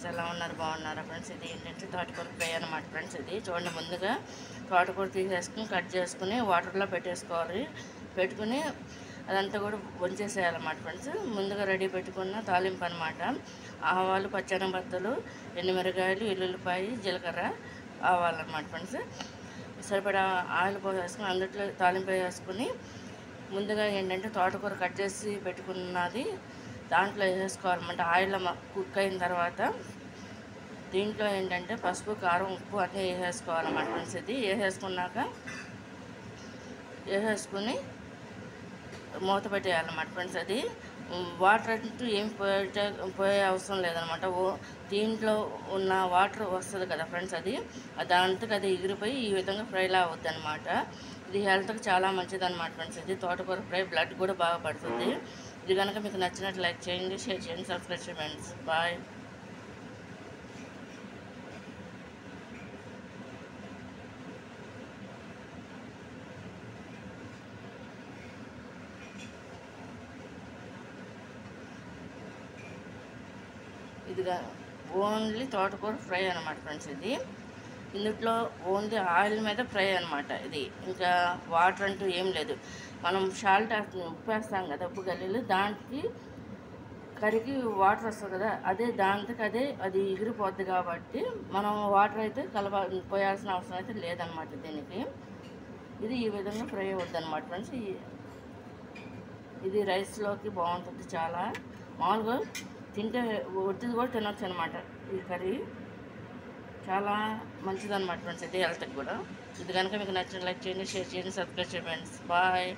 Friends, ఎలా ఉన్నారు? బాగున్నారా ఫ్రెండ్స్? ఇది ఏంటంటే తోటకూర ఫ్రై అనమాట ఫ్రెండ్స్. ఇది చూడండి, ముందుగా తోటకూర తీసేసుకుని కట్ చేసుకుని వాటర్లో పెట్టేసుకోవాలి. పెట్టుకుని అదంతా కూడా వంచేసేయాలన్నమాట ఫ్రెండ్స్. ముందుగా రెడీ పెట్టుకున్న తాలింపు అనమాట. ఆవాలు, పచ్చెనపత్తులు, ఎండుమిరకాయలు, ఎల్లుల్లిపాయ, జీలకర్ర, ఆవాలన్నమాట ఫ్రెండ్స్. సరిపడా ఆయిల్ పోసేసుకుని అందులో తాలింపు వేసుకుని ముందుగా ఏంటంటే తోటకూర కట్ చేసి పెట్టుకున్నది దాంట్లో వేసేసుకోవాలన్నమాట. ఆయిల్లో కుక్ అయిన తర్వాత దీంట్లో ఏంటంటే పసుపు, కారం, ఉప్పు అన్నీ వేసేసుకోవాలన్నమాట ఫ్రెండ్స్. ఇది వేసేసుకుని మూత పెట్టేయాలన్నమాట ఫ్రెండ్స్. అది వాటర్ అంటూ ఏం పోయే అవసరం లేదనమాట. దీంట్లో ఉన్న వాటర్ వస్తుంది కదా ఫ్రెండ్స్, అది దాంతో అది ఎగిరిపోయి ఈ విధంగా ఫ్రైలా అవుద్ది అనమాట. ఇది హెల్త్కి చాలా మంచిది అనమాట ఫ్రెండ్స్. ఇది తోటకూర ఫ్రై, బ్లడ్ కూడా బాగా పడుతుంది. ఇది కనుక మీకు నచ్చినట్లు లైక్ చేయండి, షేర్ చేయండి, సబ్స్క్రైబ్ చేయండి ఫ్రెండ్స్. బాయ్. ఇదిగా ఓన్లీ తోటకూర ఫ్రై అనమాట ఫ్రెండ్స్. ఇది ఇందులో ఓన్లీ ఆయిల్ మీద ఫ్రై అనమాట. ఇది ఇంకా వాటర్ అంటూ ఏం లేదు. మనం సాల్ట్ ఉప్పు వేస్తాం కదా, ఉప్పు గల్లీలు, దానికి కరిగి వాటర్ వస్తుంది కదా, దాంతో అది ఎగిరిపోద్ది కాబట్టి మనం వాటర్ అయితే పోయాల్సిన అవసరం అయితే లేదనమాట దీనికి. ఇది ఈ విధంగా ఫ్రై అవుద్ది అనమాట ఫ్రెండ్స్. ఇది రైస్లోకి బాగుంటుంది చాలా. మామూలుగా తింటే ఒత్తిది కూడా తినొచ్చు అనమాట. ఈ కర్రీ చాలా మంచిదన్నమాట ఫ్రెండ్స్. ఇది హెల్త్కి కూడా. ఇది కనుక మీకు నచ్చిన లైక్ చేయండి, షేర్ చేయండి, సబ్స్క్రైబ్ చేయండి ఫ్రెండ్స్. బాయ్.